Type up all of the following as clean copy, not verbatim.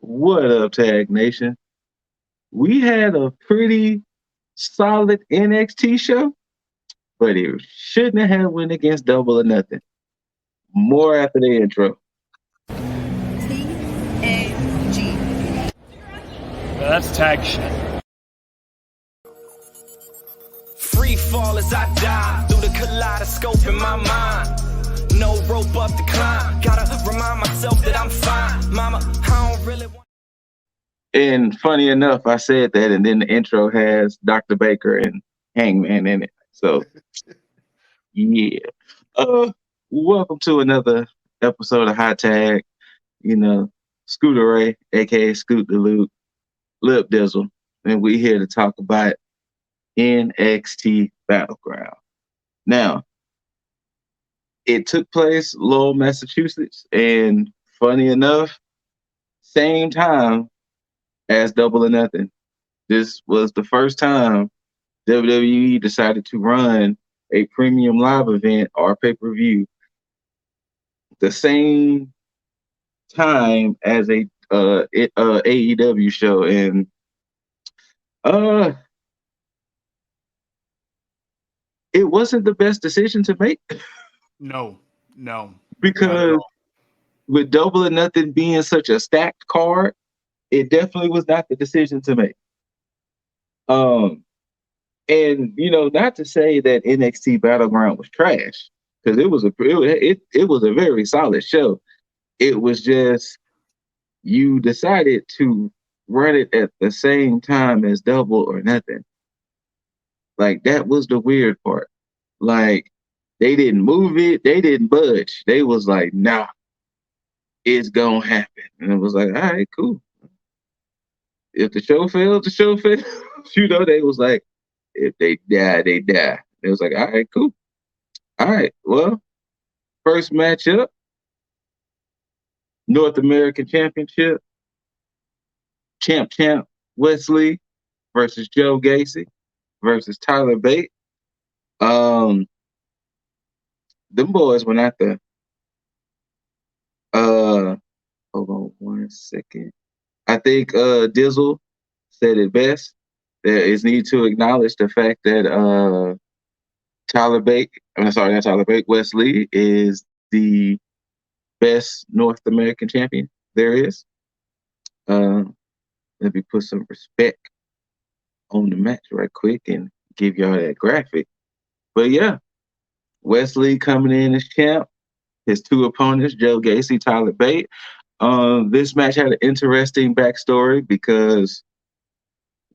What up, Tag Nation? We had a pretty solid NXT show, but it shouldn't have went against Double or Nothing. More after the intro. T.A.G. That's tag shit. Free fall as I die through the kaleidoscope in my mind. No rope up to climb. Gotta remind myself that I'm fine. Mama, I don't really want. And funny enough, I said that, and then the intro has Dr. Baker and Hangman in it. So, yeah. Welcome to another episode of Hot Tag. Scooter Ray, aka Scoot the Loop, Lip Dizzle, and we here to talk about NXT Battleground. Now, it took place Lowell, Massachusetts, and funny enough, same time as Double or Nothing. This was the first time WWE decided to run a premium live event or pay-per-view the same time as a AEW show, and it wasn't the best decision to make. No, Because with Double or Nothing being such a stacked card, it definitely was not the decision to make. And not to say that NXT Battleground was trash, because it was a very solid show. It was just you decided to run it at the same time as Double or Nothing. Like, that was the weird part. Like, they didn't move it, they didn't budge. They was like, nah, it's gonna happen. And it was like, all right, cool. If the show failed, the show failed. They was like, if they die, they die. It was like, all right, cool. All right, well, first matchup, North American Championship, Champ Wesley versus Joe Gacy versus Tyler Bate. Them boys went out there. Hold on 1 second. I think Dizzle said it best. There is need to acknowledge the fact that Wesley is the best North American champion there is. Let me put some respect on the match right quick and give y'all that graphic. But yeah, Wesley coming in as champ. His two opponents, Joe Gacy, Tyler Bate. This match had an interesting backstory because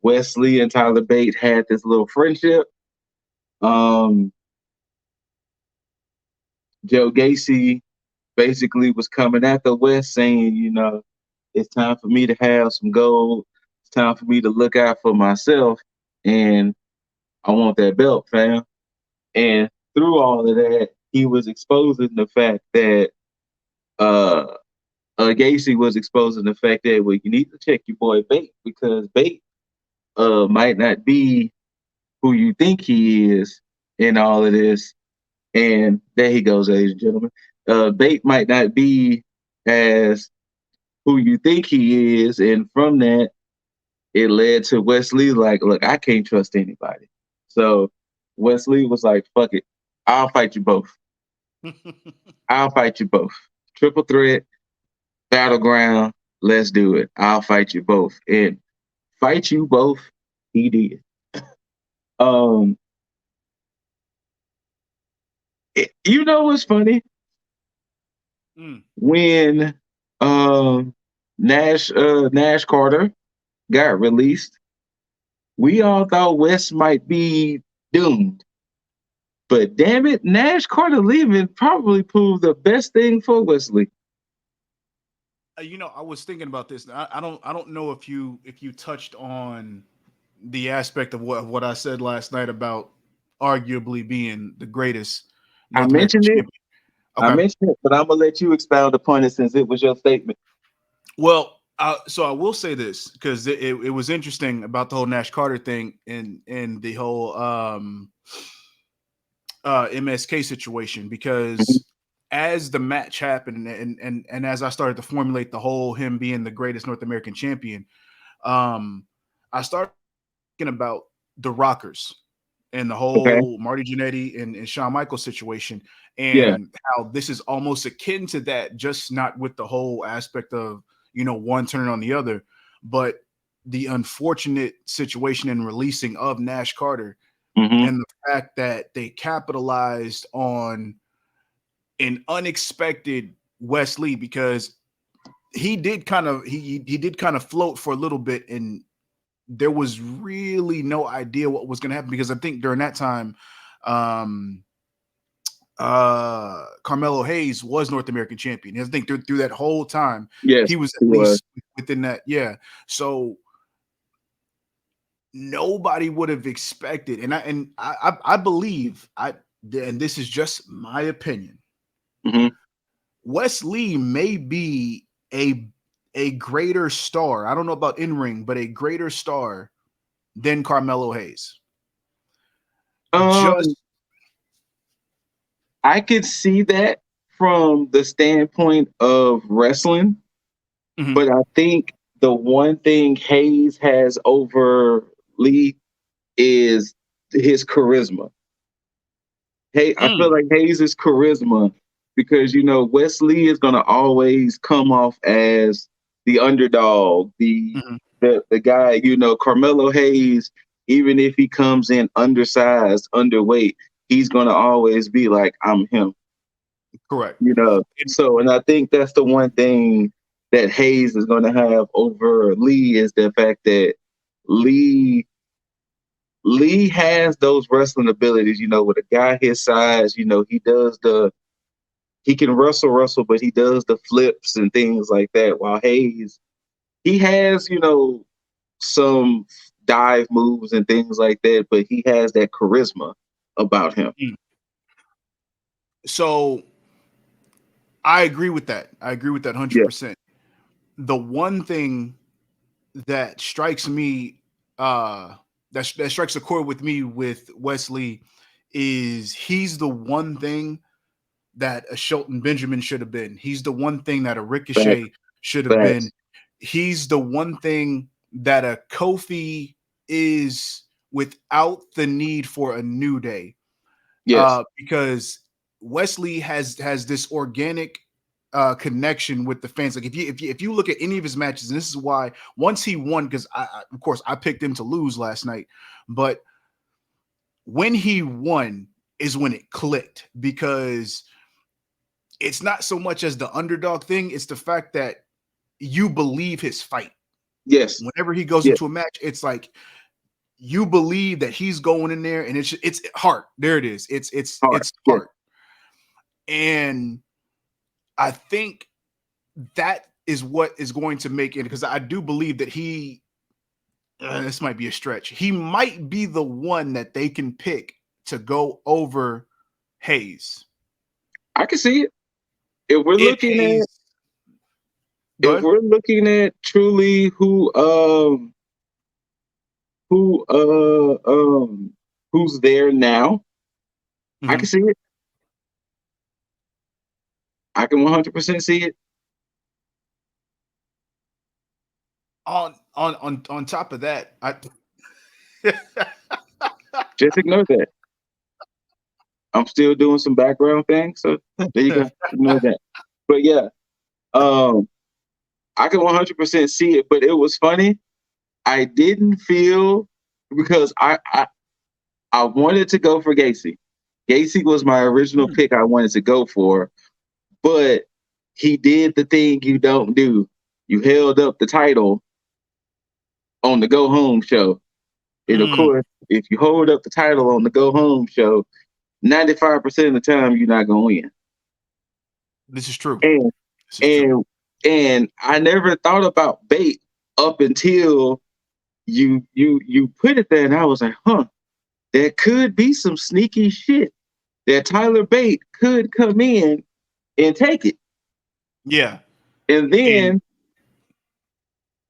Wesley and Tyler Bate had this little friendship. Joe Gacy basically was coming after West saying, it's time for me to have some gold. It's time for me to look out for myself. And I want that belt, fam. And through all of that, he was exposing the fact that Gacy was exposing the fact that, well, you need to check your boy Bate, because Bate might not be who you think he is in all of this. And there he goes, ladies and gentlemen. Bate might not be as who you think he is. And from that, it led to Wesley like, look, I can't trust anybody. So Wesley was like, fuck it. I'll fight you both. I'll fight you both. Triple threat, Battleground, let's do it. I'll fight you both. And fight you both, he did. You know what's funny? When Nash Carter got released, we all thought West might be doomed. But damn it, Nash Carter leaving probably proved the best thing for Wesley. I was thinking about this. I don't know if you touched on the aspect of what I said last night about arguably being the greatest. I mentioned it. Okay. I mentioned it, but I'm gonna let you expound upon it since it was your statement. Well, so I will say this because it was interesting about the whole Nash Carter thing and the whole MSK situation, because as the match happened and as I started to formulate the whole him being the greatest North American champion, I started thinking about the Rockers and the whole Marty Jannetty and Shawn Michaels situation, and how this is almost akin to that, just not with the whole aspect of, you know, one turning on the other, but the unfortunate situation in releasing of Nash Carter, and the fact that they capitalized on an unexpected Wes Lee, because he did kind of float for a little bit, and there was really no idea what was going to happen, because I think during that time, Carmelo Hayes was North American champion. I think through that whole time, he was at least within that. Yeah. So nobody would have expected, and I believe, and this is just my opinion, Wes Lee may be a greater star. I don't know about in ring, but a greater star than Carmelo Hayes. I could see that from the standpoint of wrestling, but I think the one thing Hayes has over Lee is his charisma. Hey, I feel like Hayes' charisma, because, you know, Wes Lee is going to always come off as the underdog, the guy, you know. Carmelo Hayes, even if he comes in undersized, underweight, he's going to always be like, I'm him. Correct. You know, so, and I think that's the one thing that Hayes is going to have over Lee, is the fact that Lee has those wrestling abilities, you know, with a guy his size, you know, he can wrestle, but he does the flips and things like that. While Hayes, he has, you know, some dive moves and things like that, but he has that charisma about him. So I agree with that. 100%. The one thing that strikes me, that strikes a chord with me with Wes Lee, is he's the one thing that a Shelton Benjamin should have been. He's the one thing that a Ricochet should have been. He's the one thing that a Kofi is without the need for a New Day. Because Wes Lee has this organic connection with the fans. Like if you look at any of his matches, and this is why once he won, because of course I picked him to lose last night, but when he won is when it clicked, because it's not so much as the underdog thing, it's the fact that you believe his fight. Whenever he goes into a match, it's like you believe that he's going in there, and it's heart. There it is. It's heart. And I think that is what is going to make it, because I do believe that this might be a stretch, he might be the one that they can pick to go over Hayes. I can see it. If we're looking at truly who's there now, I can see it. I can 100% see it. On top of that, I just ignore that. I'm still doing some background things, so there you go. Ignore that. But yeah, I can 100% see it. But it was funny. I didn't feel, because I wanted to go for Gacy. Gacy was my original pick. I wanted to go for, but he did the thing you don't do. You held up the title on the go home show. And of course, if you hold up the title on the go home show, 95% of the time you're not gonna win. This is true. And I never thought about bait up until you put it there, and I was like, there could be some sneaky shit that Tyler Bate could come in and take it. Yeah. And then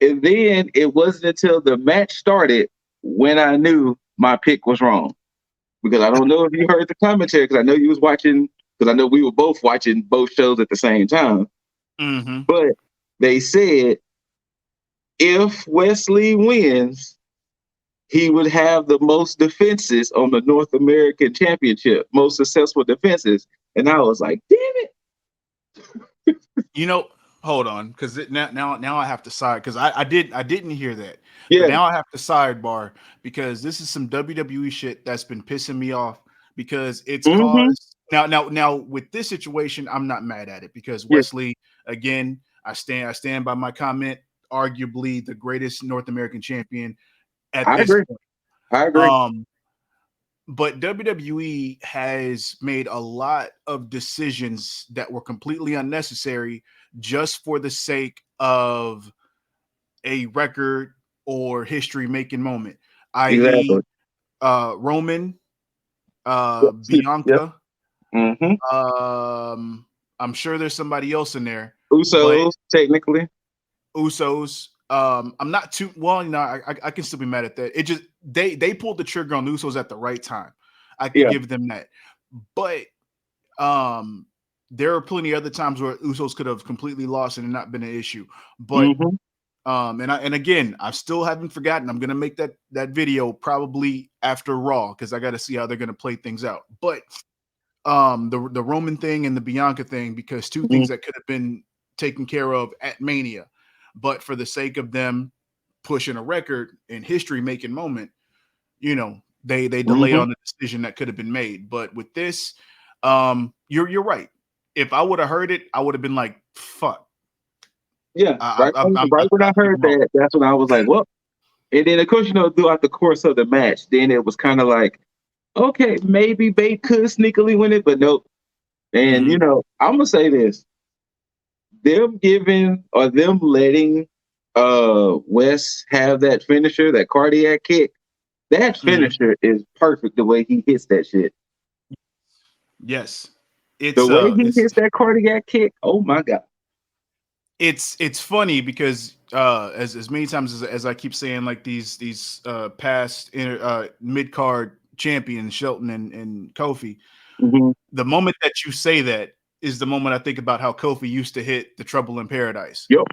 it wasn't until the match started when I knew my pick was wrong. Because I don't know if you heard the commentary, because I know you was watching because I know we were both watching both shows at the same time. Mm-hmm. But they said if Wesley wins, he would have the most defenses on the North American Championship, most successful defenses. And I was like, damn it. You know, hold on, because now I have to side, because I didn't hear that. Yeah. But now I have to sidebar, because this is some WWE shit that's been pissing me off, because it's caused now with this situation, I'm not mad at it, because Wesley, again, I stand by my comment, arguably the greatest North American champion at this point. I agree. But WWE has made a lot of decisions that were completely unnecessary just for the sake of a record or history making moment, i.e., Roman, Bianca. Mm-hmm. I'm sure there's somebody else in there. Usos, technically. Usos. I'm not too well. You know, I can still be mad at that. It just they pulled the trigger on the Usos at the right time. I can give them that. But there are plenty of other times where Usos could have completely lost and it not been an issue. But and again, I still haven't forgotten. I'm gonna make that video probably after Raw, because I got to see how they're gonna play things out. But the Roman thing and the Bianca thing, because two things that could have been taken care of at Mania, but for the sake of them pushing a record in history making moment, you know, they delayed on the decision that could have been made. But with this, you're right. If I would have heard it, I would have been like, fuck. Yeah, right when I heard that, that's when I was like, well. And then, of course, you know, throughout the course of the match, then it was kind of like, okay, maybe Bate could sneakily win it, but nope. And, you know, I'm going to say this. Them letting Wes have that finisher, that cardiac kick, that finisher is perfect the way he hits that shit. Yes. The way he hits that cardiac kick, oh my God. It's funny because as many times as I keep saying, like these past mid-card champions, Shelton and Kofi, the moment that you say that is the moment I think about how Kofi used to hit the Trouble in Paradise. Yep.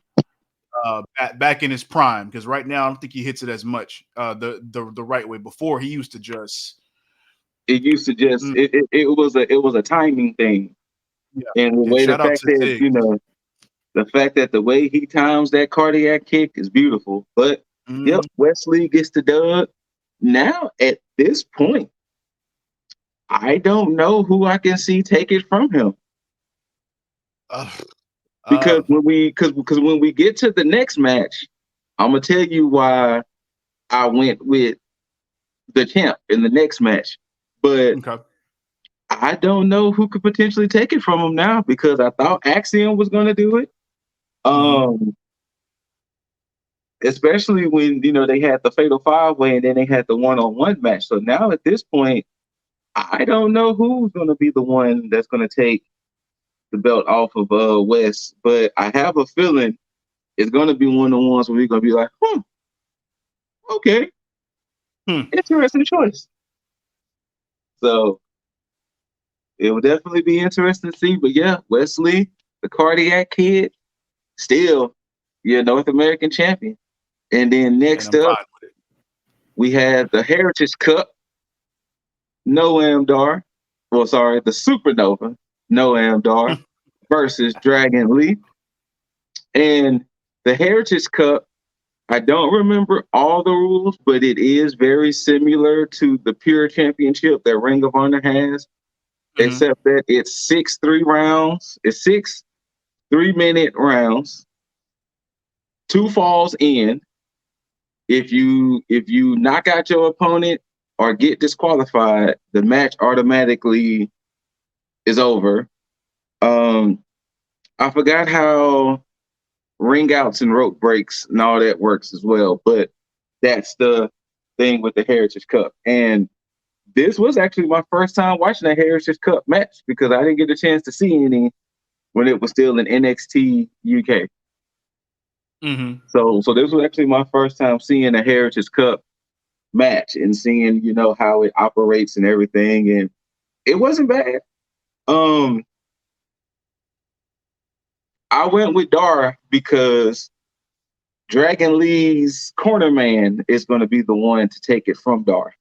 Back in his prime, because right now I don't think he hits it as much the right way. Before, he used to just it was a timing thing. Yeah. And the fact that the way he times that cardiac kick is beautiful. But yep, Wesley gets the dub. Now at this point, I don't know who I can see take it from him. Because when we get to the next match, I'm gonna tell you why I went with the champ in the next match. But I don't know who could potentially take it from him now, because I thought Axiom was gonna do it. Especially when, you know, they had the Fatal 5-Way and then they had the one-on-one match. So now at this point, I don't know who's going to be the one that's going to take the belt off of Wes, but I have a feeling it's going to be one of the ones where we're going to be like, okay, interesting choice. So it will definitely be interesting to see. But yeah, Wesley, the cardiac kid, still your North American champion. And then next up, we had the Heritage Cup, Noam Dar. Well, sorry, the Supernova, Noam Dar versus Dragon Lee. And the Heritage Cup, I don't remember all the rules, but it is very similar to the Pure Championship that Ring of Honor has, except that it's 6 3-rounds. It's 6 3-minute rounds. 2 falls in. If you knock out your opponent or get disqualified, the match automatically is over. I forgot how ring outs and rope breaks and all that works as well, but that's the thing with the Heritage Cup. And this was actually my first time watching a Heritage Cup match, because I didn't get a chance to see any when it was still in NXT UK. So this was actually my first time seeing a Heritage Cup match and seeing, you know, how it operates and everything. And it wasn't bad. I went with Dar because Dragon Lee's corner man is going to be the one to take it from Dar.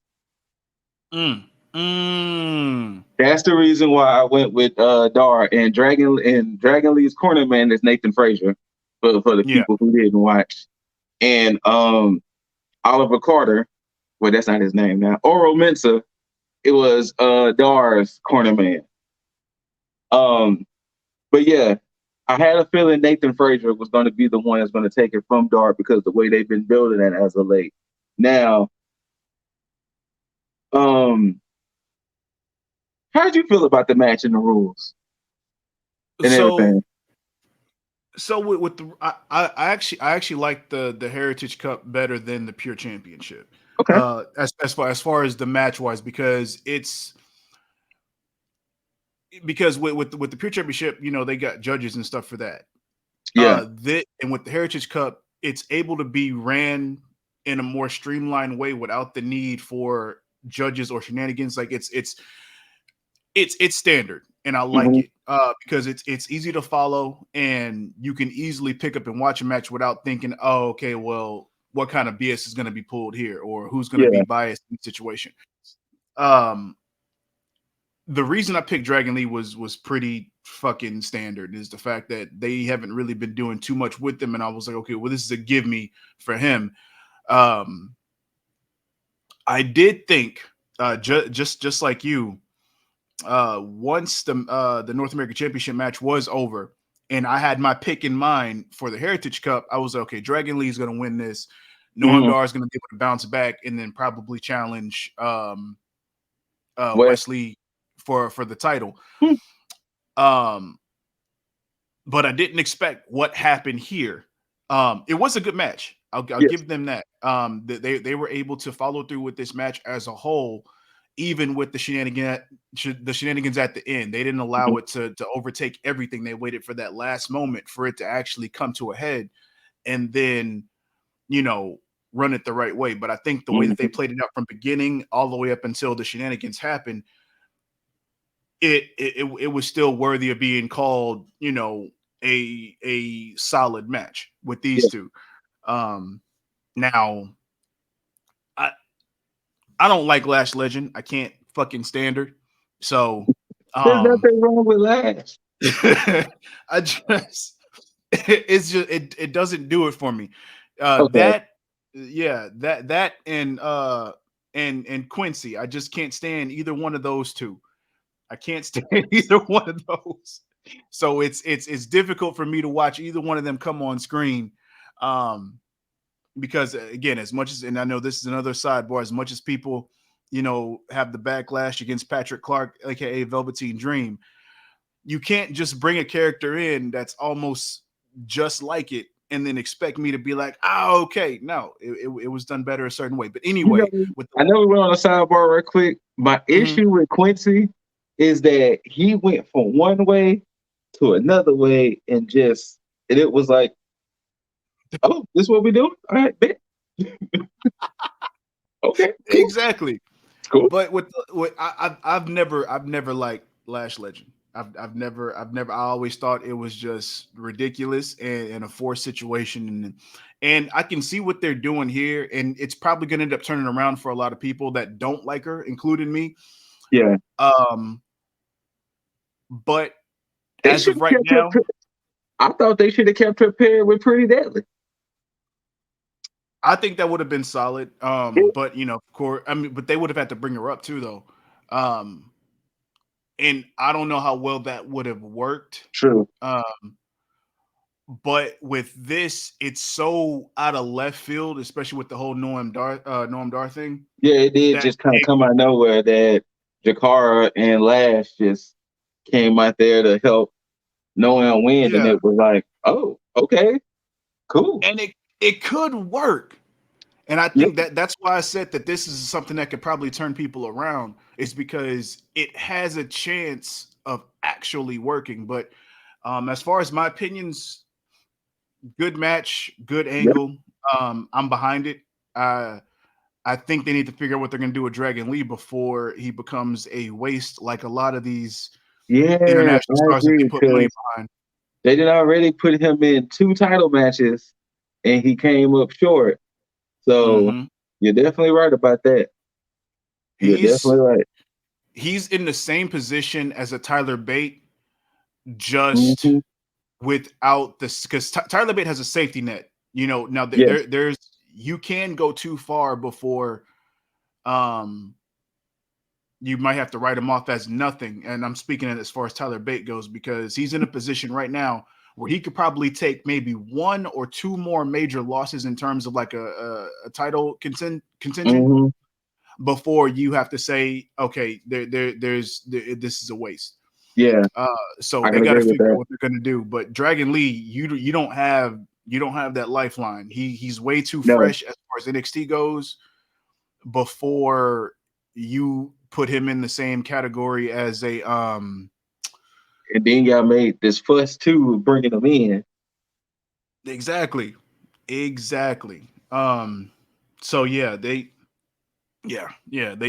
That's the reason why I went with Dar, and Dragon Lee's corner man is Nathan Frazier for the people who didn't watch. And Oliver Carter, well, that's not his name now. Oro Mensah, it was Dar's corner man. But yeah, I had a feeling Nathan Frazier was going to be the one that's going to take it from Dar because the way they've been building it as of late. Now, how did you feel about the match and the rules and everything? So with the I actually like the Heritage Cup better than the Pure Championship. Okay. As far as the match wise, because with the Pure Championship, you know, they got judges and stuff for that. Yeah. And with the Heritage Cup, it's able to be ran in a more streamlined way without the need for judges or shenanigans. Like it's standard, and I like it because it's easy to follow, and you can easily pick up and watch a match without thinking, oh, okay, well, what kind of BS is going to be pulled here, or who's going to be biased in the situation. The reason I picked Dragon Lee was pretty fucking standard, is the fact that they haven't really been doing too much with them, and I was like, okay, well, this is a give me for him. I did think just like you, once the North American Championship match was over and I had my pick in mind for the Heritage Cup, I was okay, Dragon Lee is going to win this. Noam Dar is going to be able to bounce back and then probably challenge Wesley for the title. But I didn't expect what happened here. It was a good match. I'll give them that. They were able to follow through with this match as a whole, even with the shenanigans at the end. They didn't allow it to overtake everything. They waited for that last moment for it to actually come to a head, and then, you know, run it the right way. But I think the way that they played it out from beginning all the way up until the shenanigans happened, it was still worthy of being called, you know, a solid match with these two. Now, I don't like Lash Legend. I can't fucking stand her. So there's nothing wrong with Lash. I just it doesn't do it for me. Okay. That and Quincy. I just can't stand either one of those two. I can't stand either one of those. So it's difficult for me to watch either one of them come on screen. Because again, as much as, and I know this is another sidebar, as much as people, you know, have the backlash against Patrick Clark, aka Velveteen Dream, you can't just bring a character in that's almost just like it and then expect me to be like, oh, okay. No, it was done better a certain way. But anyway, I know we went on a sidebar real quick. My issue with Quincy is that he went from one way to another way, and it was like, oh, this is what we do? All right, bet. Okay, cool. Exactly. Cool. But I've never liked Lash Legend. I always thought it was just ridiculous and a forced situation, and I can see what they're doing here, and it's probably going to end up turning around for a lot of people that don't like her, including me. Yeah. But as of right now, I thought they should have kept her paired with Pretty Deadly. I think that would have been solid. But you know, of course, I mean, but they would have had to bring her up too, though. And I don't know how well that would have worked. True. But with this, it's so out of left field, especially with the whole Noam Dar thing. Yeah, it did just kind of come out of nowhere that Jakara and Lash just came out there to help Noam win, and it was like, oh, okay, cool. And it could work. And I think that's why I said that this is something that could probably turn people around, is because it has a chance of actually working. But as far as my opinions, good match, good angle. I'm behind it. I think they need to figure out what they're going to do with Dragon Lee before he becomes a waste, like a lot of these Yeah, international I stars that agree they put money because behind. they did already put him in 2 title matches, and he came up short. So Mm-hmm. you're definitely right about that. You're He's definitely right. he's in the same position as a Tyler Bate, just Hmm. without this, because Tyler Bate has a safety net. Now Yeah. there's you can go too far before um you might have to write him off as nothing. And I'm speaking as far as Tyler Bate goes, because he's in a position right now where he could probably take maybe 1 or 2 more major losses in terms of like a title contingent Hmm. before you have to say, okay, this is a waste. Yeah, So I they can got to agree with figure out that. what they're going to do. But Dragon Lee, you don't have that lifeline. He's way too No, fresh as far as NXT goes before you put him in the same category as a and then y'all made this fuss too, bringing him in. exactly. So yeah, they're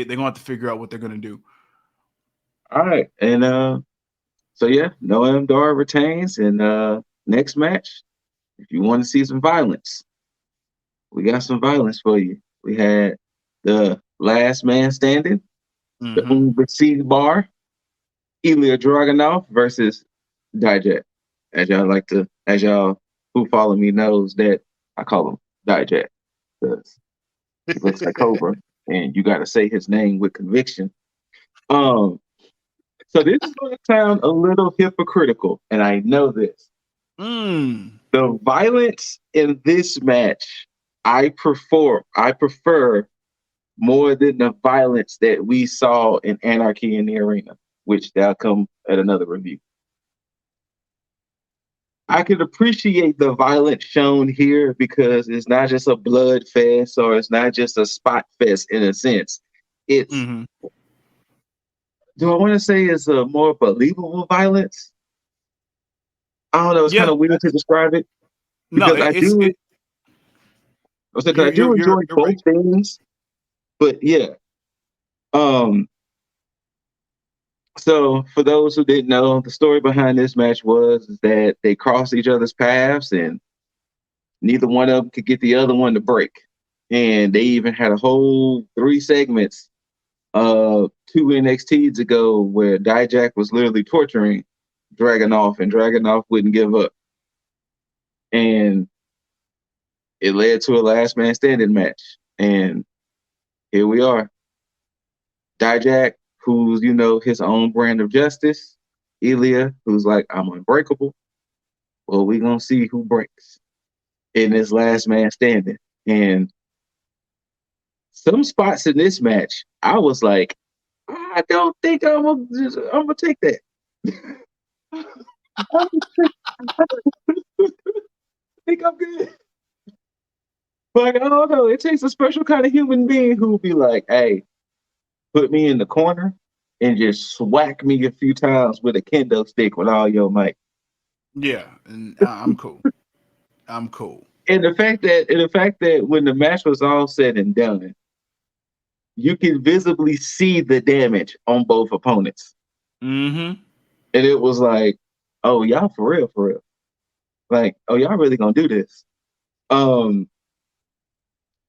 gonna have to figure out what they're gonna do. All right, and so yeah, Noam Dar retains, and next match, if you want to see some violence, we got some violence for you. We had the last man standing, the Mm-hmm. Seed Bar, Ilya Dragunov versus Dijak. As y'all who follow me knows that I call him Dijak because he looks like Cobra, and you got to say his name with conviction. Um, so this is going to sound a little hypocritical, and I know this. Mm. The violence in this match, I prefer more than the violence that we saw in Anarchy in the Arena, which that'll come at another review. I could appreciate the violence shown here because it's not just a blood fest or it's not just a spot fest in a sense. It's, Mm-hmm. do I want to say it's a more believable violence? I don't know. It's kind Yeah. of weird to describe it No, because I do enjoy you're both right. things, but yeah. Um, so for those who didn't know, the story behind this match was that they crossed each other's paths and neither one of them could get the other one to break. And they even had a whole 3 segments 2 NXTs ago where Dijak was literally torturing Dragunov and Dragunov wouldn't give up. And it led to a last man standing match. And here we are. Dijak, who's, his own brand of justice. Ilya, who's like, I'm unbreakable. Well, we're going to see who breaks in this last man standing. And some spots in this match, I was like, I don't think I'm gonna take that. I think I'm good. Like, I don't know. It takes a special kind of human being who will be like, hey, put me in the corner and just whack me a few times with a kendo stick with all your might. Yeah, and I'm cool. I'm cool. And the fact that when the match was all said and done, you can visibly see the damage on both opponents. Mm-hmm. And it was like, oh, y'all for real, for real. Like, oh, y'all really gonna do this. Um,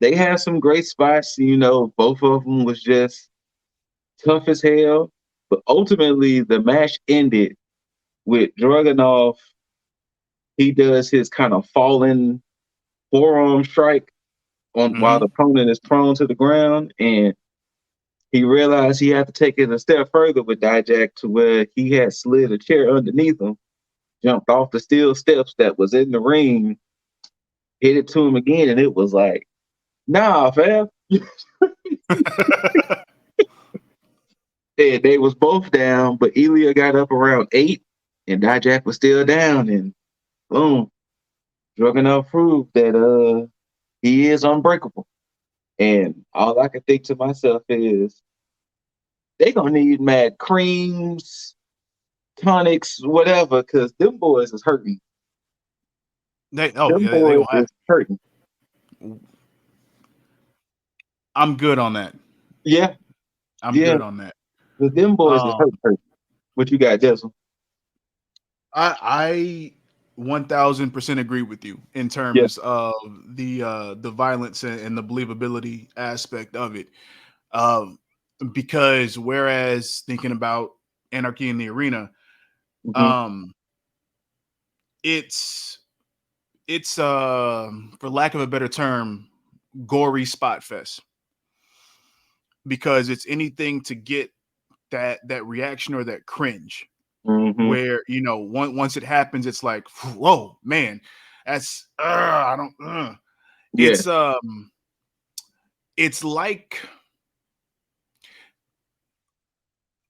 they had some great spots, both of them was just tough as hell. But ultimately the match ended with Dragunov. He does his kind of falling forearm strike on while Mm-hmm. the opponent is prone to the ground, and he realized he had to take it a step further with Dijak to where he had slid a chair underneath him, jumped off the steel steps that was in the ring, hit it to him again, and it was like, nah, fam. And they was both down, but Ilya got up around 8, and Dijak was still down, and boom, Dragunov proved that he is unbreakable. And all I can think to myself is they gonna need mad creams, tonics, whatever, because them boys is hurting. Them They boys gonna have. is hurting. I'm good on that. Yeah, I'm yeah. good on that. But them boys is Um, hurting. What you got, Jessel? I 1000% agree with you in Yeah. terms of the violence and the believability aspect of it. Um, because whereas thinking about Anarchy in the Arena, Hmm. um, it's for lack of a better term, gory spot fest because it's anything to get that reaction or that cringe Hmm. where once it happens it's like, whoa man, that's I don't Yeah.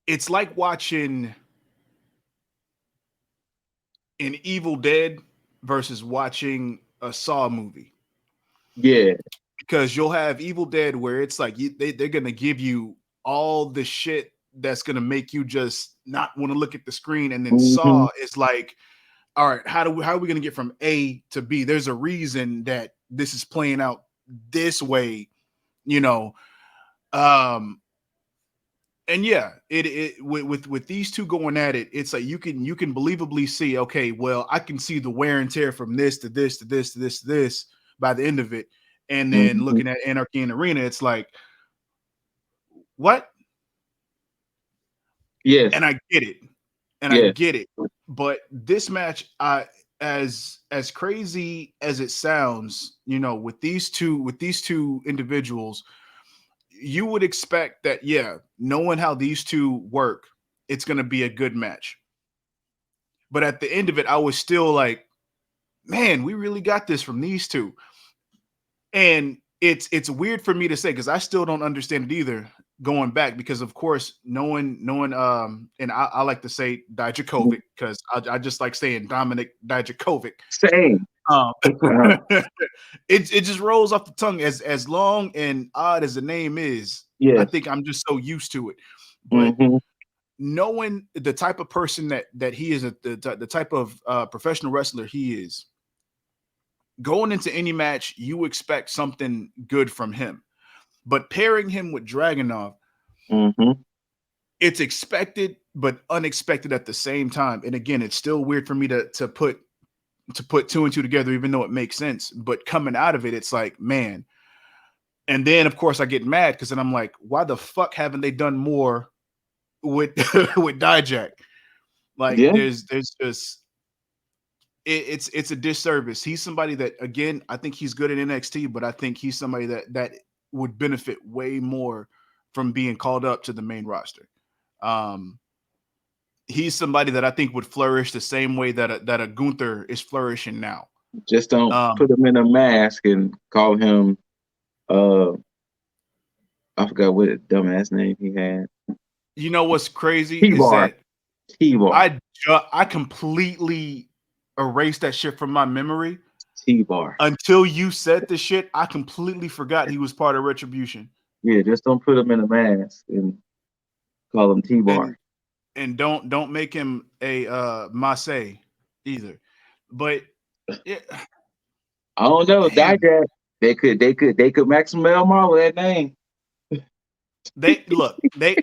it's like watching an Evil Dead versus watching a Saw movie, Yeah. because you'll have Evil Dead where it's like they're gonna give you all the shit that's gonna make you just not want to look at the screen, and then Hmm. Saw is like, all right, how are we gonna get from A to B? There's a reason that this is playing out this way, you know. Um, and yeah, it with these two going at it, it's like you can believably see, okay, well, I can see the wear and tear from this to this to this to this to this by the end of it. And then Hmm. looking at Anarchy in the Arena, it's like, what? Yes. And I get it. And I Yes. get it. But this match, as crazy as it sounds, with these two individuals, you would expect that, yeah, knowing how these two work, it's going to be a good match. But at the end of it, I was still like, man, we really got this from these two. And it's weird for me to say because I still don't understand it either. Going back, because of course, knowing and I like to say Dijakovic because I just like saying Dominic Dijakovic. Same. Um, Uh-huh. it just rolls off the tongue as long and odd as the name is. I Yes. think I'm just so used to it. But Hmm. knowing the type of person that he is, the type of professional wrestler he is, going into any match, you expect something good from him. But pairing him with Dragunov, Hmm. it's expected but unexpected at the same time. And again, it's still weird for me to put two and two together, even though it makes sense. But coming out of it, it's like, man. And then of course I get mad because then I'm like, why the fuck haven't they done more with with Dijak? Like Yeah. there's just it's a disservice. He's somebody that, again, I think he's good at NXT, but I think he's somebody that would benefit way more from being called up to the main roster. Um, he's somebody that I think would flourish the same way that a Gunther is flourishing now. Just don't Um, put him in a mask and call him. Uh, I forgot what dumbass name he had. you know what's crazy is T-Bar. that T-Bar. I completely erased that shit from my memory T-Bar. until you said the shit. I completely forgot he was part of Retribution. Yeah, just don't put him in a mask and call him T-Bar. And don't make him a Masse either. But it, I don't know. damn, Dijak. They could Maximum Elmar with that name. they look they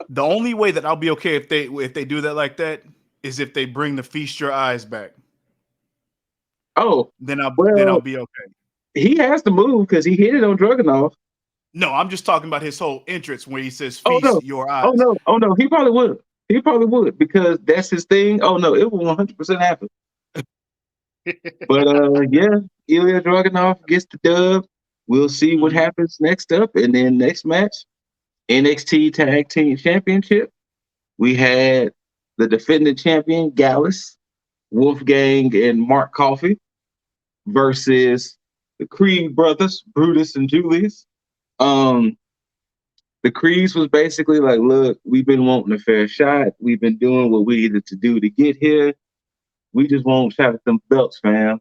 the only way that I'll be okay if they do that like that is if they bring the Feast Your Eyes back. Oh, Then I'll well, be okay. he has to move because he hit it on Dragunov. No, I'm just talking about his whole entrance where he says Oh no. feast your Oh eyes. no. Oh no. He probably would. He probably would because that's his thing. Oh no, it will 100% happen. But yeah, Ilya Dragunov gets the dub. We'll see what Mhm. happens next up, and then next match, NXT Tag Team Championship. We had the defending champion Gallus, Wolfgang, and Mark Coffey versus the Creed brothers, Brutus and Julius. Um, the Creeds was basically like, look, we've been wanting a fair shot. We've been doing what we needed to do to get here. We just won't shot at them belts, fam.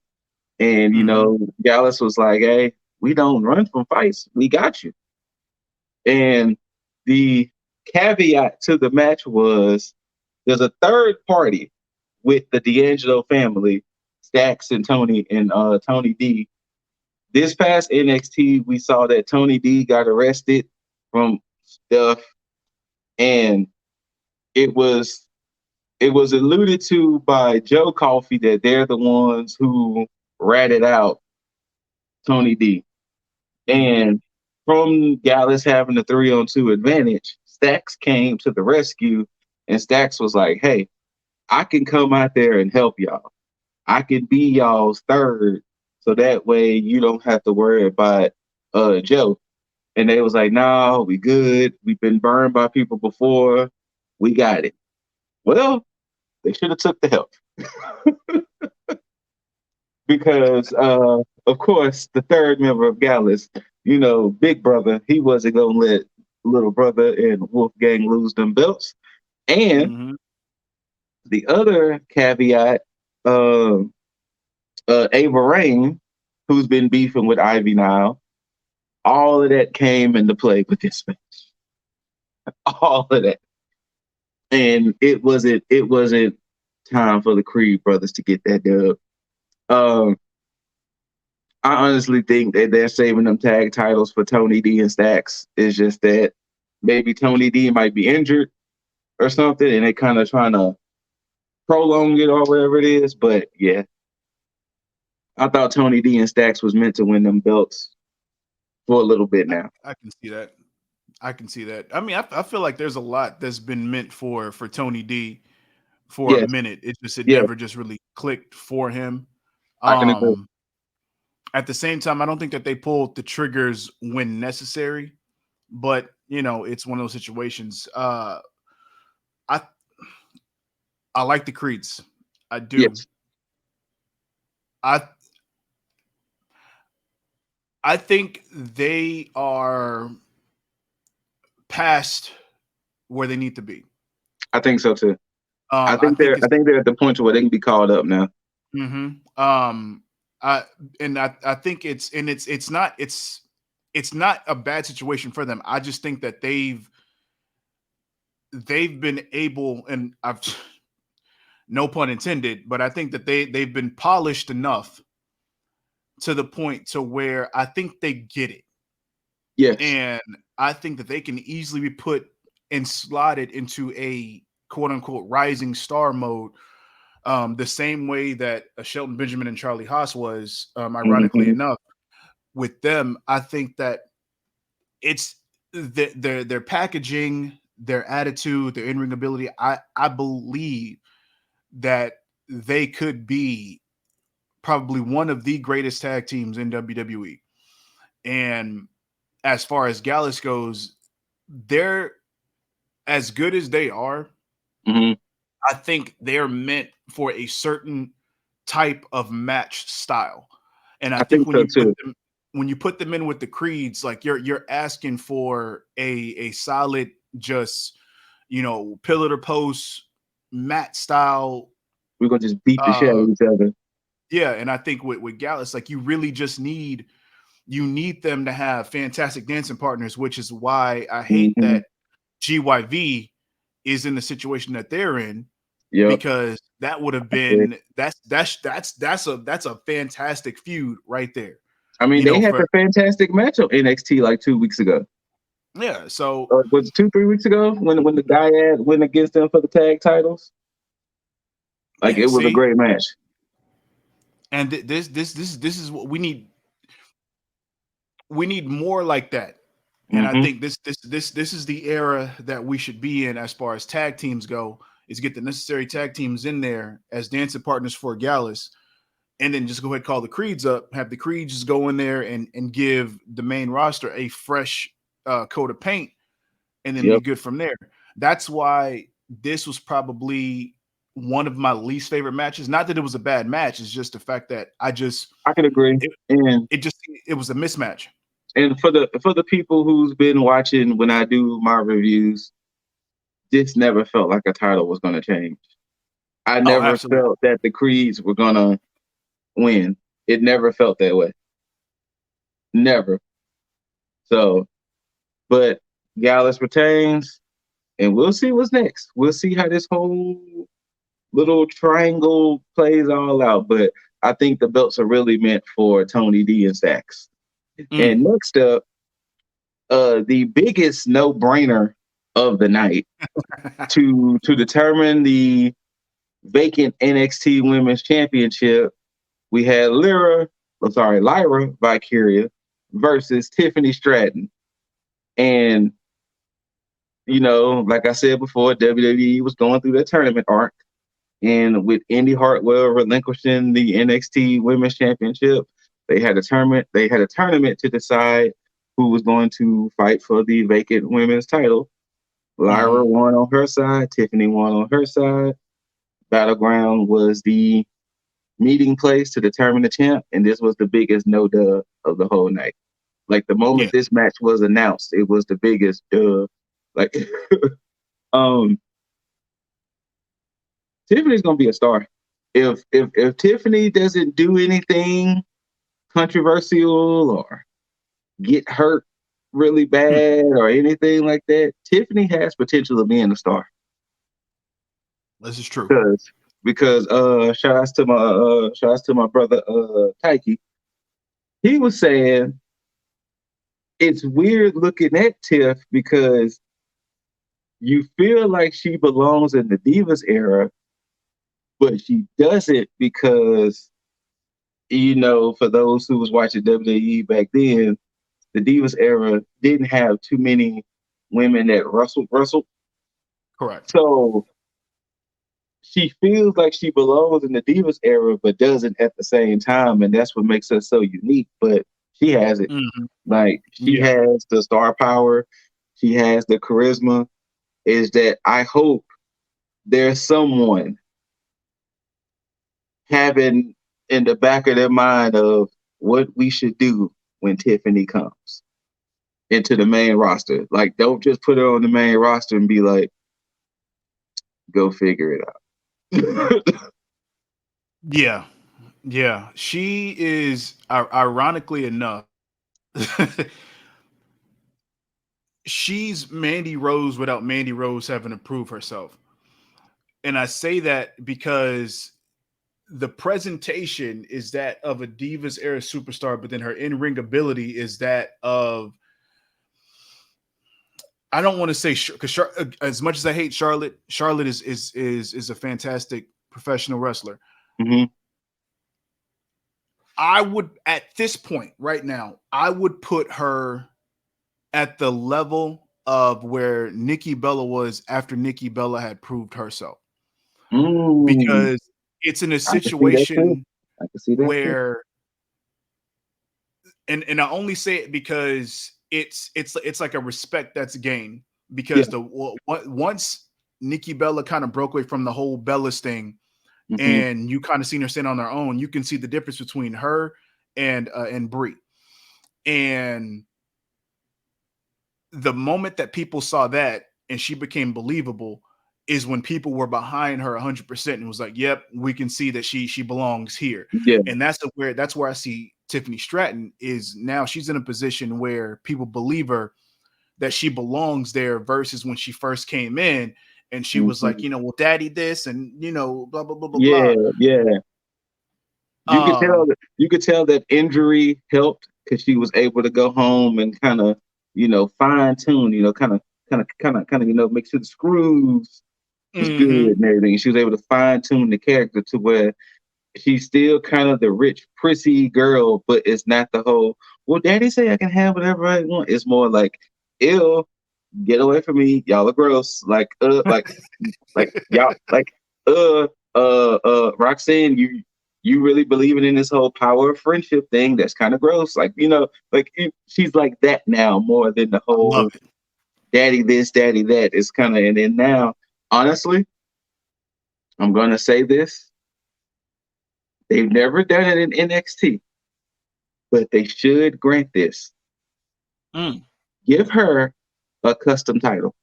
And Mhm. Gallus was like, hey, we don't run from fights. We got you. And the caveat to the match was there's a third party with the D'Angelo family, Stacks and Tony and Tony D. This past NXT, we saw that Tony D got arrested from stuff, and it was it was alluded to by Joe Coffey that they're the ones who ratted out Tony D. And from Gallus having the 3-on-2 advantage, Stacks came to the rescue, and Stacks was like, hey, I can come out there and help y'all. I can be y'all's third, so that way you don't have to worry about Joe. And they was like, no, we good. We've been burned by people before. We got it. Well, they should have took the help. Because, of course, the third member of Gallus, Big Brother, he wasn't going to let Little Brother and Wolfgang lose them belts. And the other caveat, Ava Rain, who's been beefing with Ivy now, all of that came into play with this match. All of that. And it wasn't time for the Creed brothers to get that dub. I honestly think that they're saving them tag titles for Tony D and Stacks. It's just that maybe Tony D might be injured or something, and they kind of trying to prolong it or whatever it is. But yeah, I thought Tony D and Stacks was meant to win them belts for a little bit now. I can see that. I mean, I feel like there's a lot that's been meant for Tony D for a minute. It never just really clicked for him. I can agree. At the same time, I don't think that they pulled the triggers when necessary, but it's one of those situations. I like the Creeds. I do. Yes. I think they are past where they need to be. I think so too. I think they're at the point where they can be called up now. I think it's not a bad situation for them. I just think that they've been able, and I've no pun intended, but I think that they've been polished enough to the point to where I think they get it. Yes. And I think that they can easily be put and slotted into a quote unquote rising star mode. The same way that Shelton Benjamin and Charlie Haas was, ironically enough, with them. I think that it's their packaging, their attitude, their in-ring ability. I believe that they could be probably one of the greatest tag teams in WWE. And as far as Gallus goes, they're as good as they are. I think they're meant for a certain type of match style. And I think when you put them in with the Creeds, like you're asking for a solid, just, pillar to post mat style. We're going to just beat the shit out of each other. Yeah. And I think with Gallus, like you really just need them to have fantastic dancing partners, which is why I hate that GYV is in the situation that they're in, because that would have been that's a fantastic feud right there. I mean, they had a fantastic match on NXT like 2 weeks ago. Yeah, so was it 2-3 weeks ago when the guy went against them for the tag titles? Like it was a great match. And this is what we need. We need more like that. And I think this is the era that we should be in as far as tag teams go, is get the necessary tag teams in there as dancing partners for Gallus, and then just go ahead and call the Creeds up, have the Creeds just go in there and give the main roster a fresh coat of paint, and then be good from there. That's why this was probably one of my least favorite matches. Not that it was a bad match, it's just the fact that I can agree. It was a mismatch. And for the people who's been watching when I do my reviews, this never felt like a title was going to change. I never felt that the Creeds were going to win. It never felt that way. Never. So, but Gallus retains, and we'll see what's next. We'll see how this whole little triangle plays all out. But I think the belts are really meant for Tony D and Stacks. And next up, the biggest no-brainer of the night to determine the vacant NXT Women's Championship, we had Lyra Valkyria versus Tiffany Stratton. And, like I said before, WWE was going through their tournament arc. And with Indy Hartwell relinquishing the NXT Women's Championship, they had a tournament. They had a tournament to decide who was going to fight for the vacant women's title. Lyra won on her side. Tiffany won on her side. Battleground was the meeting place to determine the champ, and this was the biggest no-dub of the whole night. Like, the moment this match was announced, it was the biggest dub. Like, Tiffany's gonna be a star. If Tiffany doesn't do anything controversial or get hurt really bad or anything like that, Tiffany has potential of being a star. This is true. Because shout outs to my brother T.A.G. He was saying it's weird looking at Tiff because you feel like she belongs in the Divas era, but she doesn't because, for those who was watching WWE back then, the Divas era didn't have too many women that wrestled. Correct. So she feels like she belongs in the Divas era, but doesn't at the same time, and that's what makes her so unique. But she has it. Like, she has the star power. She has the charisma. Is that I hope there's someone having in the back of their mind of what we should do when Tiffany comes into the main roster. Like, don't just put her on the main roster and be like, go figure it out. Yeah. She is, ironically enough, she's Mandy Rose without Mandy Rose having to prove herself. And I say that because the presentation is that of a Divas era superstar, but then her in-ring ability is that of, I don't want to say, because as much as I hate Charlotte is a fantastic professional wrestler. I would, at this point right now, I would put her at the level of where Nikki Bella was after Nikki Bella had proved herself. Because it's in a situation I can see that where, and I only say it because it's like a respect that's gained, because once Nikki Bella kind of broke away from the whole Bellas thing, and you kind of seen her stand on her own, you can see the difference between her and Brie. And the moment that people saw that and she became believable is when people were behind her 100% and was like, yep, we can see that she belongs here. And that's where I see Tiffany Stratton is now. She's in a position where people believe her that she belongs there, versus when she first came in and she was like, well, daddy this and blah blah blah blah blah. You could tell that injury helped, because she was able to go home and kind of fine tune, kind of make sure the screws was good and everything. She was able to fine tune the character to where she's still kind of the rich, prissy girl, but it's not the whole, well, daddy say I can have whatever I want. It's more like, ew, get away from me, y'all are gross. Like y'all, Roxanne, you really believing in this whole power of friendship thing? That's kind of gross. She's like that now more than the whole daddy this, daddy that. Is kind of, and then now, honestly, I'm gonna say this: they've never done it in NXT, but they should grant this. Give her a custom title.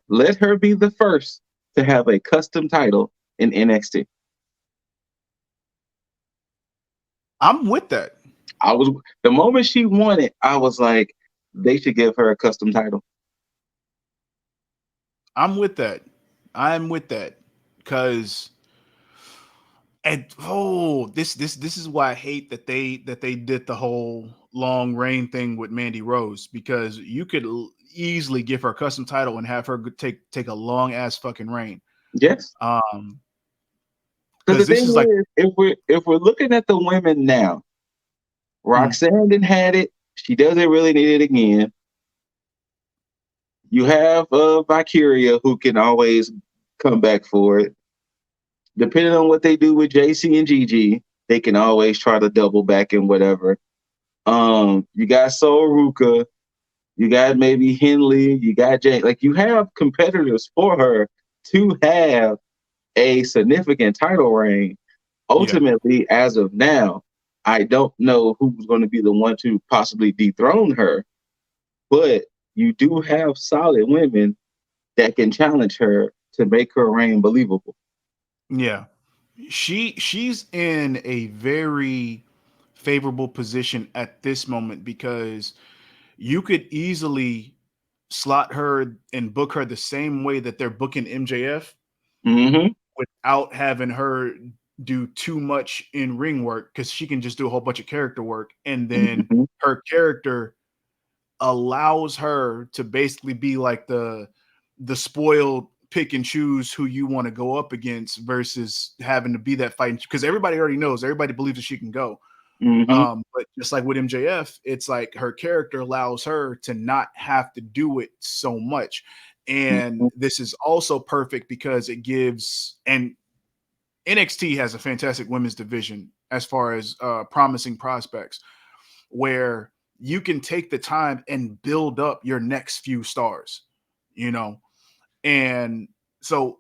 Let her be the first to have a custom title in NXT. I'm with that. The moment she won it, I was like, they should give her a custom title. I'm with that. Because, this is why I hate that they did the whole long reign thing with Mandy Rose, because you could easily give her a custom title and have her take a long ass fucking reign. Yes. Because the this thing is like, is, if we're looking at the women now, Mm. Roxanne didn't had it. She doesn't really need it again. You have Valkyria who can always come back for it. Depending on what they do with JC and Gigi, they can always try to double back and whatever. You got Sol Ruka, you got maybe Henley, you got Jane. Like, you have competitors for her to have a significant title reign. Ultimately, as of now, I don't know who's going to be the one to possibly dethrone her, but you do have solid women that can challenge her to make her reign believable. Yeah. She's in a very favorable position at this moment because you could easily slot her and book her the same way that they're booking MJF Mm-hmm. without having her do too much in ring work, because she can just do a whole bunch of character work, and then Mm-hmm. her character allows her to basically be like the spoiled pick and choose who you want to go up against versus having to be that fight, because everybody already knows, everybody believes that she can go. Mm-hmm. But just like with MJF, it's like her character allows her to not have to do it so much. And Mm-hmm. this is also perfect because it gives, and NXT has a fantastic women's division as far as promising prospects, where you can take the time and build up your next few stars, you know? And so,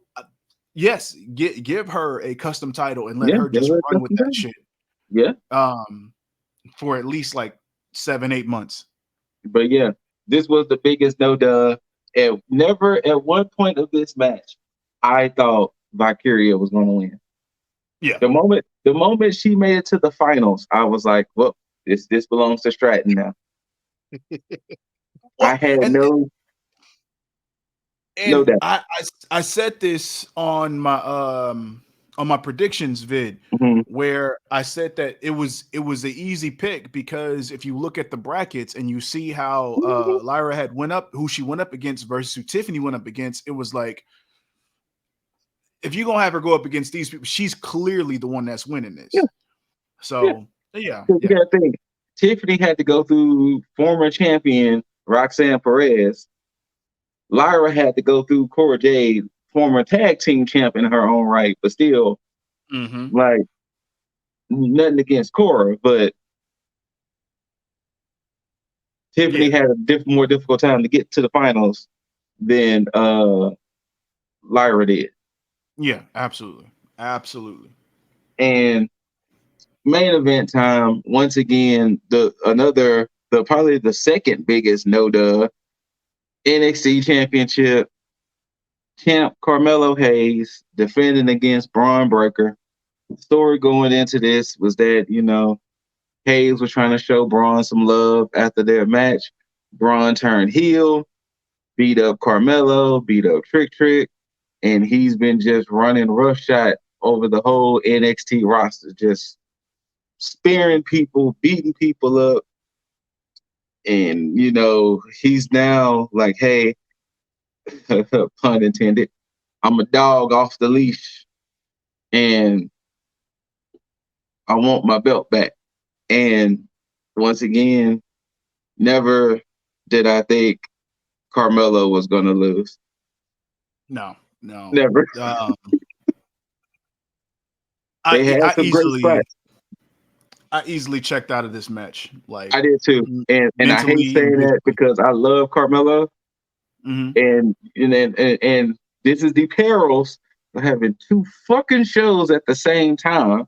yes, give her a custom title and let Yeah, her just run with that shit. Yeah. For at least like 7-8 months. But yeah, this was the biggest no duh. And never at one point of this match, I thought Valkyria was going to win. Yeah. The moment she made it to the finals, I was like, well, this belongs to Stratton now. Well, I had no doubt. I said this on my predictions vid, Mm-hmm. where I said that it was an easy pick, because if you look at the brackets and you see how Lyra had who she went up against versus who Tiffany went up against, it was like, if you're gonna have her go up against these people, she's clearly the one that's winning this. Yeah. So yeah. You gotta think, Tiffany had to go through former champion Roxanne Perez. Lyra had to go through Cora Jade, former tag team champ in her own right, but still, like, nothing against Cora, but Tiffany had a more difficult time to get to the finals than Lyra did. Yeah, absolutely. And main event time, once again, probably the second biggest no duh, NXT Championship champ Carmelo Hayes defending against Braun Breaker. The story going into this was that, Hayes was trying to show Braun some love after their match. Braun turned heel, beat up Carmelo, beat up Trick, and he's been just running roughshod over the whole NXT roster, just spearing people, beating people up. And, he's now like, hey, pun intended, I'm a dog off the leash and I want my belt back. And once again, never did I think Carmelo was going to lose. No. Never. They had some great spots. I easily checked out of this match. Like, I did too. And I hate saying that because I love Carmelo. And this is the perils of having two fucking shows at the same time,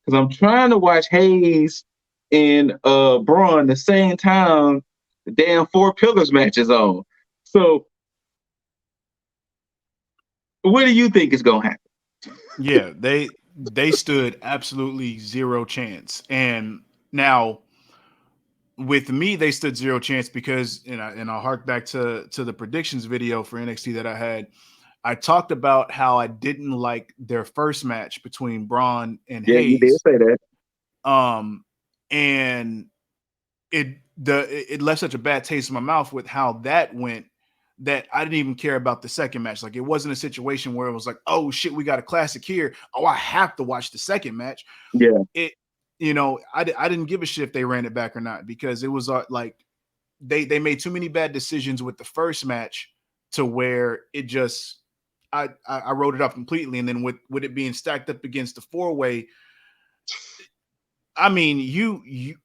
because I'm trying to watch Hayes and Braun the same time the damn Four Pillars match is on. So what do you think is gonna happen? Yeah, they stood absolutely zero chance. And now with me, they stood zero chance because, and I'll hark back to the predictions video for NXT that I had. I talked about how I didn't like their first match between Braun and Hayes. You did say that. And it left such a bad taste in my mouth with how that went. that I didn't even care about the second match. Like, it wasn't a situation where it was like, oh shit, we got a classic here. Oh, I have to watch the second match. Yeah. I didn't give a shit if they ran it back or not, because it was like they made too many bad decisions with the first match to where it just I wrote it up completely. And then with it being stacked up against the 4-way, I mean, you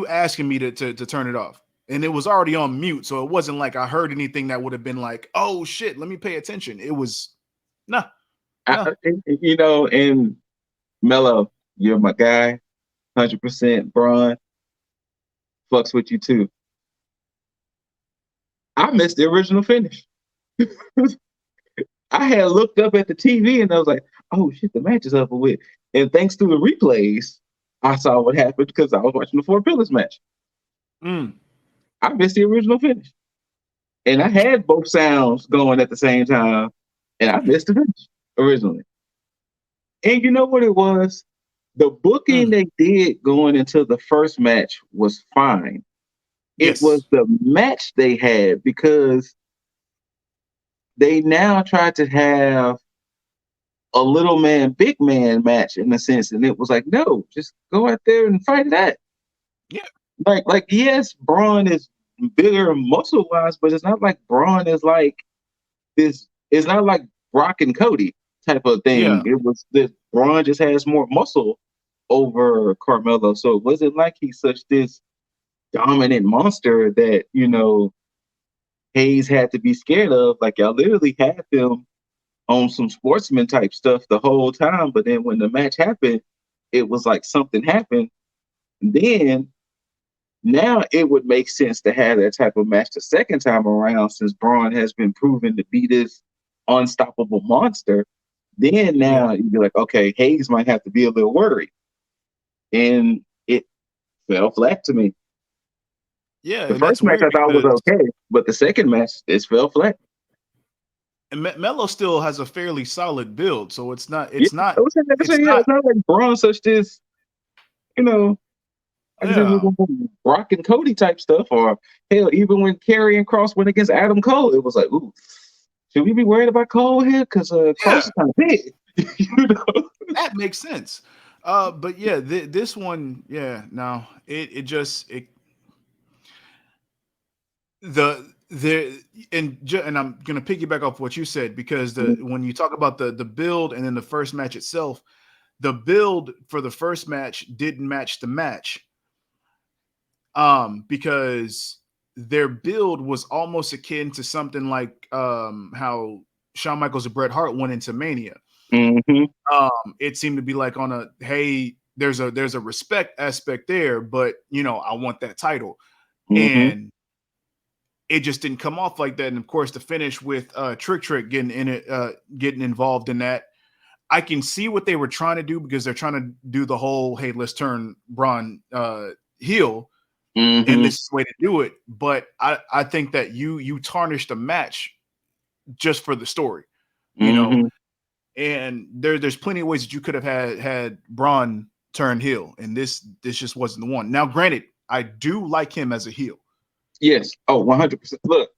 asking me to turn it off, and it was already on mute, so it wasn't like I heard anything that would have been like, oh shit, let me pay attention. It was no. And Mello, you're my guy, 100%. Braun fucks with you too. I missed the original finish. I had looked up at the TV and I was like, oh shit, the match is over with. And thanks to the replays, I saw what happened because I was watching the Four Pillars match. I missed the original finish. And I had both sounds going at the same time, and I missed the finish originally. And you know what it was? The booking they did going into the first match was fine. It was the match they had, because they now tried to have a little man, big man match in a sense. And it was like, no, just go out there and fight that. Yeah. Like yes, Braun is bigger muscle wise, but it's not like Braun is like this. It's not like Brock and Cody type of thing. Yeah. It was that Braun just has more muscle over Carmelo. So it wasn't like he's such this dominant monster that, Hayes had to be scared of. Like, y'all literally had them on some sportsman type stuff the whole time. But then when the match happened, it was like something happened. Then now it would make sense to have that type of match the second time around, since Braun has been proven to be this unstoppable monster. Then now you'd be like, okay, Hayes might have to be a little worried. And it fell flat to me. Yeah, the first match I thought was okay, but the second match, it fell flat. And Melo still has a fairly solid build, so it's not not like Braun such this, Brock and Cody type stuff, or hell, even when Karrion Kross went against Adam Cole, it was like, ooh, should we be worried about Cole here? Because Kross is kind of big. That makes sense. But yeah, this one, and I'm gonna piggyback off what you said, because when you talk about the build and then the first match itself, the build for the first match didn't match the match, because their build was almost akin to something like how Shawn Michaels and Bret Hart went into Mania. It seemed to be like on a, hey, there's a respect aspect there, but I want that title, and it just didn't come off like that. And of course, the finish with Trick getting in it, getting involved in that, I can see what they were trying to do, because they're trying to do the whole, hey, let's turn Braun heel, and this is the way to do it. But I think that you tarnished the match just for the story, and there's plenty of ways that you could have had Braun turn heel, and this just wasn't the one. Now, granted, I do like him as a heel. Yes. Oh, 100%. Look,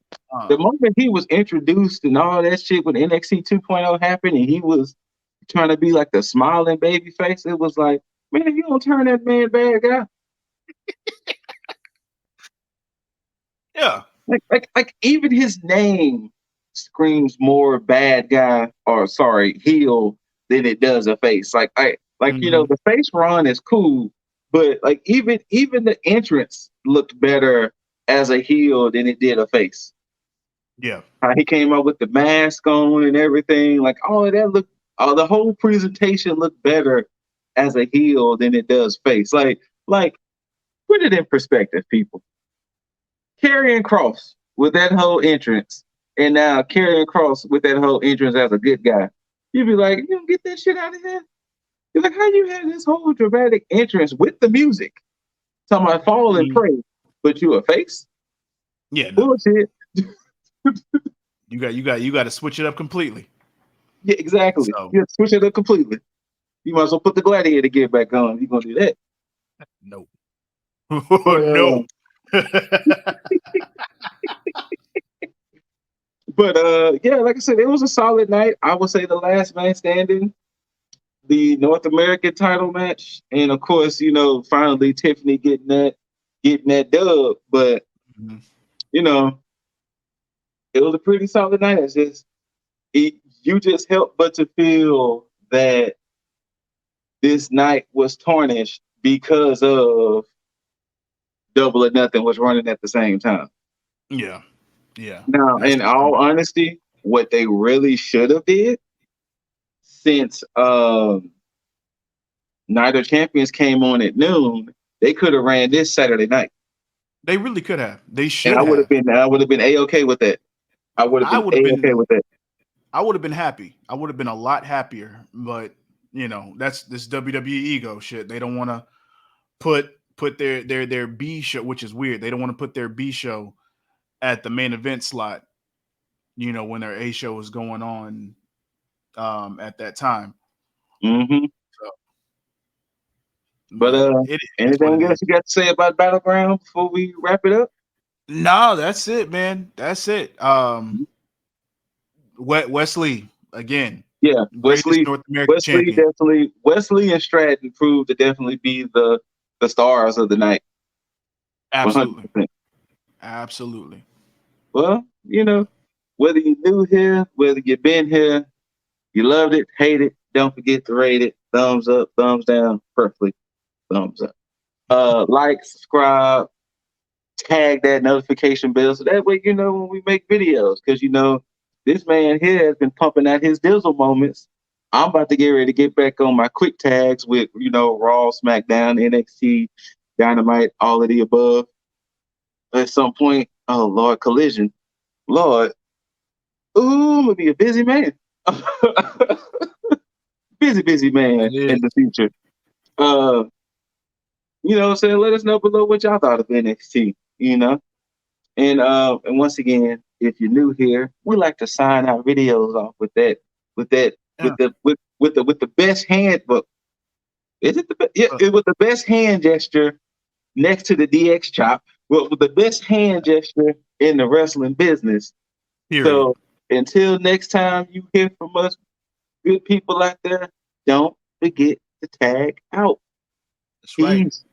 the moment he was introduced and all that shit when NXT 2.0 happened, and he was trying to be like the smiling baby face, it was like, man, you don't turn that man bad guy. Yeah. Like even his name screams more bad guy, or sorry, heel, than it does a face. Like the face run is cool, but like even the entrance looked better as a heel than it did a face. Yeah. How he came out with the mask on and everything, like all of that looked, the whole presentation looked better as a heel than it does face. Like put it in perspective, people. Karrion Kross with that whole entrance, and now Karrion Kross with that whole entrance as a good guy. You'd be like, you don't get that shit out of here. You're like, how you have this whole dramatic entrance with the music, talking about fall and pray, but you a face? Yeah, no. Bullshit. You got to switch it up completely. Yeah, exactly. So, you switch it up completely. You might as well put the gladiator gear back on. You're gonna do that? No. No. But yeah, like I said, it was a solid night. I would say the last man standing, the North American title match, and of course, finally Tiffany getting that dub. But Mhm. it was a pretty solid night. It's just you just help but to feel that this night was tarnished because of Double or Nothing was running at the same time. Yeah. Yeah. Now, That's in all honesty, what they really should have did, since Night of Champions came on at noon, they could have ran this Saturday night. they really could have. They And should I would have. have been A-okay with that. I would have I been would have A-okay been with that. I would have been happy. I would have been a lot happier. But that's this WWE ego shit. They don't want to put their B show, which is weird. They don't want to put their B show at the main event slot, when their A show is going on at that time. Mm-hmm. So, But it is what anything it else is. you got to say about Battleground before we wrap it up? No, that's it, man. That's it. Wesley again. Yeah, Greatest North American champion. Wesley and Stratton proved to definitely be the stars of the night. Absolutely. 100%. Absolutely. Well, whether you're new here, whether you've been here, you loved it, hate it, don't forget to rate it. Thumbs up, thumbs down, preferably thumbs up. Like, subscribe, tag that notification bell so that way when we make videos. Because this man here has been pumping out his Dizzle moments. I'm about to get ready to get back on my quick tags with Raw, SmackDown, NXT, Dynamite, all of the above. At some point, oh Lord, Collision, Lord, ooh, I'm gonna be a busy man. busy man It is. in the future. Saying, let us know below what y'all thought of NXT. And once again, if you're new here, we like to sign our videos off with that, with Yeah. the best hand. But is it the best? Yeah, it was the best hand gesture next to the DX chop. Well, with the best hand gesture in the wrestling business. Period. So until next time you hear from us, good people out there, don't forget to tag out. That's right. Peace.